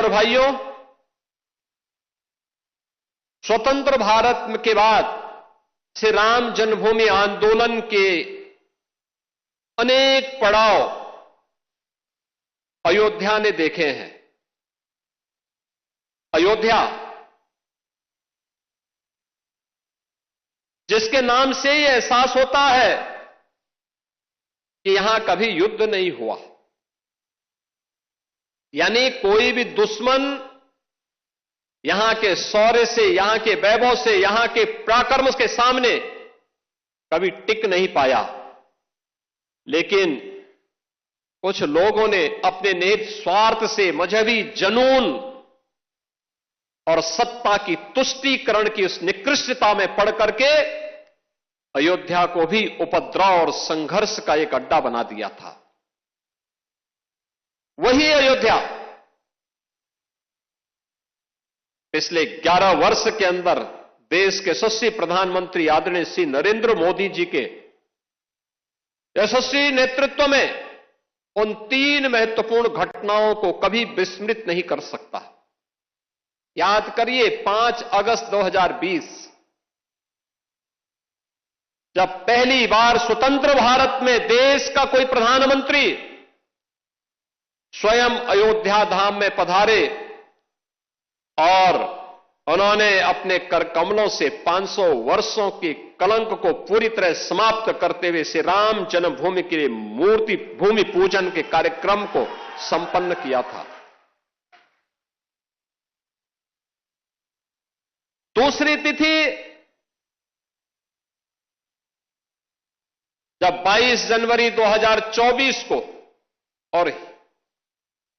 और भाइयों, स्वतंत्र भारत के बाद श्री राम जन्मभूमि आंदोलन के अनेक पड़ाव अयोध्या ने देखे हैं। अयोध्या जिसके नाम से यह एहसास होता है कि यहां कभी युद्ध नहीं हुआ, यानी कोई भी दुश्मन यहां के शौर्य से, यहां के वैभव से, यहां के पराक्रम के सामने कभी टिक नहीं पाया। लेकिन कुछ लोगों ने अपने निहित स्वार्थ से, मजहबी जनून और सत्ता की तुष्टीकरण की उस निकृष्टता में पड़ करके अयोध्या को भी उपद्रव और संघर्ष का एक अड्डा बना दिया था। वही अयोध्या पिछले 11 वर्ष के अंदर देश के यशस्वी प्रधानमंत्री आदरणीय श्री नरेंद्र मोदी जी के यशस्वी नेतृत्व में उन 3 महत्वपूर्ण घटनाओं को कभी विस्मृत नहीं कर सकता। याद करिए, 5 अगस्त 2020 जब पहली बार स्वतंत्र भारत में देश का कोई प्रधानमंत्री स्वयं अयोध्या धाम में पधारे और उन्होंने अपने कर कमलों से 500 वर्षों के कलंक को पूरी तरह समाप्त करते हुए श्री राम जन्मभूमि के लिए मूर्ति भूमि पूजन के कार्यक्रम को संपन्न किया था। दूसरी तिथि जब 22 जनवरी 2024 को, और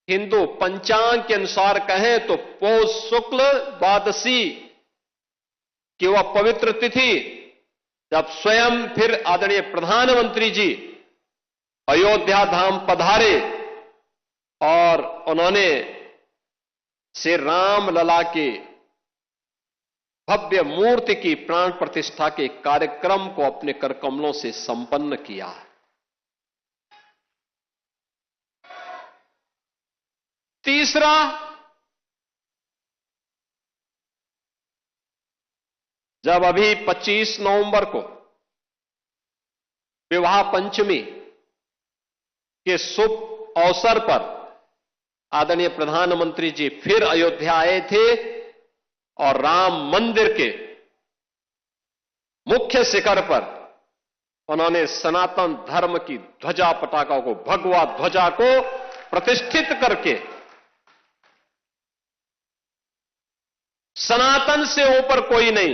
हिंदू पंचांग के अनुसार कहें तो पौष शुक्ल द्वादशी की वह पवित्र तिथि, जब स्वयं फिर आदरणीय प्रधानमंत्री जी अयोध्या धाम पधारे और उन्होंने श्री राम लला के भव्य मूर्ति की प्राण प्रतिष्ठा के कार्यक्रम को अपने कर कमलों से संपन्न किया। तीसरा, जब अभी 25 नवंबर को विवाह पंचमी के शुभ अवसर पर आदरणीय प्रधानमंत्री जी फिर अयोध्या आए थे और राम मंदिर के मुख्य शिखर पर उन्होंने सनातन धर्म की ध्वजा पताका को, भगवा ध्वजा को प्रतिष्ठित करके सनातन से ऊपर कोई नहीं,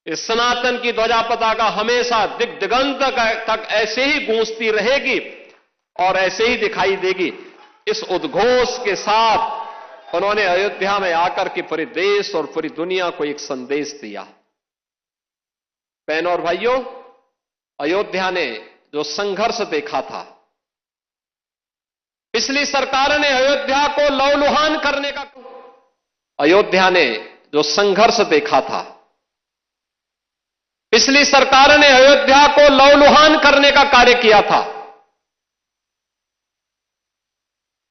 इस सनातन की ध्वजा पताका हमेशा दिग दिगंत तक ऐसे ही गूंजती रहेगी और ऐसे ही दिखाई देगी। इस उद्घोष के साथ उन्होंने अयोध्या में आकर के पूरे देश और पूरी दुनिया को एक संदेश दिया। बहनों और भाइयों, अयोध्या ने जो संघर्ष देखा था, पिछली सरकार ने अयोध्या को लहूलुहान करने का, अयोध्या ने जो संघर्ष देखा था, पिछली सरकार ने अयोध्या को लहूलुहान करने का कार्य किया था।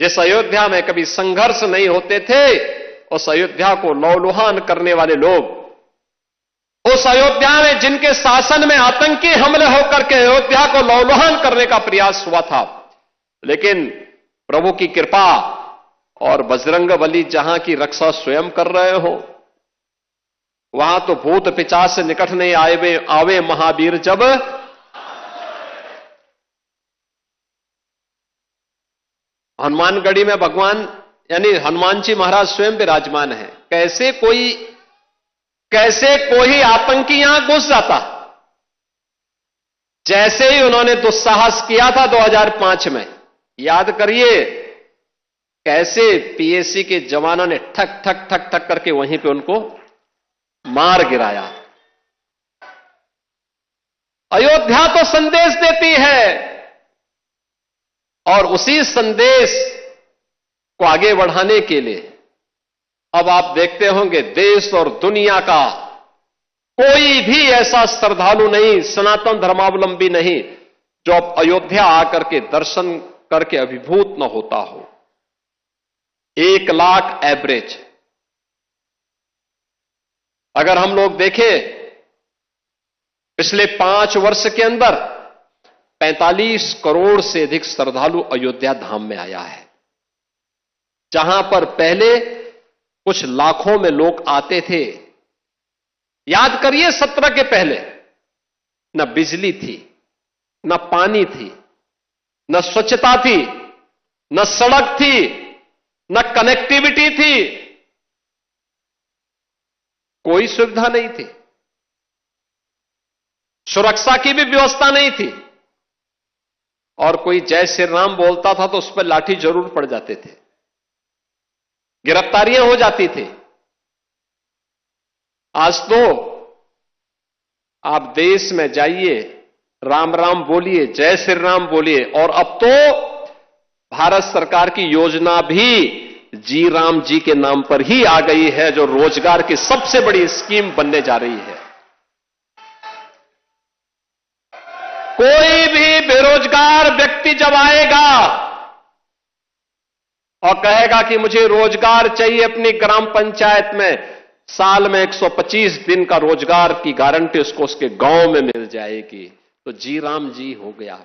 जिस अयोध्या में कभी संघर्ष नहीं होते थे, उस अयोध्या को लहूलुहान करने वाले लोग, उस अयोध्या में जिनके शासन में आतंकी हमले होकर के अयोध्या को लहूलुहान करने का प्रयास हुआ था, लेकिन प्रभु की कृपा और बजरंगबली जहां की रक्षा स्वयं कर रहे हो, वहां तो भूत पिशाच से निकट नहीं आवे महावीर जब। हनुमानगढ़ी में भगवान यानी हनुमान जी महाराज स्वयं विराजमान है। कैसे कोई आतंकी यहां घुस जाता, जैसे ही उन्होंने दुस्साहस किया था 2005 में, याद करिए कैसे पीएसी के जवानों ने ठक ठक ठक ठक करके वहीं पे उनको मार गिराया। अयोध्या तो संदेश देती है और उसी संदेश को आगे बढ़ाने के लिए अब आप देखते होंगे देश और दुनिया का कोई भी ऐसा श्रद्धालु नहीं, सनातन धर्मावलंबी नहीं, जो अब अयोध्या आकर के दर्शन करके अभिभूत न होता हो। 1 लाख एवरेज। अगर हम लोग देखें पिछले 5 वर्ष के अंदर 45 करोड़ से अधिक श्रद्धालु अयोध्या धाम में आया है। जहां पर पहले कुछ लाखों में लोग आते थे। याद करिए 17 के पहले न बिजली थी, न पानी थी, न स्वच्छता थी, न सड़क थी, न कनेक्टिविटी थी, कोई सुविधा नहीं थी, सुरक्षा की भी व्यवस्था नहीं थी, और कोई जय श्री राम बोलता था तो उस पर लाठी जरूर पड़ जाते थे, गिरफ्तारियां हो जाती थी। आज तो आप देश में जाइए, राम राम बोलिए, जय श्री राम बोलिए, और अब तो भारत सरकार की योजना भी जी राम जी के नाम पर ही आ गई है, जो रोजगार की सबसे बड़ी स्कीम बनने जा रही है। कोई भी बेरोजगार व्यक्ति जब आएगा और कहेगा कि मुझे रोजगार चाहिए अपनी ग्राम पंचायत में, साल में 125 दिन का रोजगार की गारंटी उसको उसके गांव में मिल जाएगी, तो जी राम जी हो गया।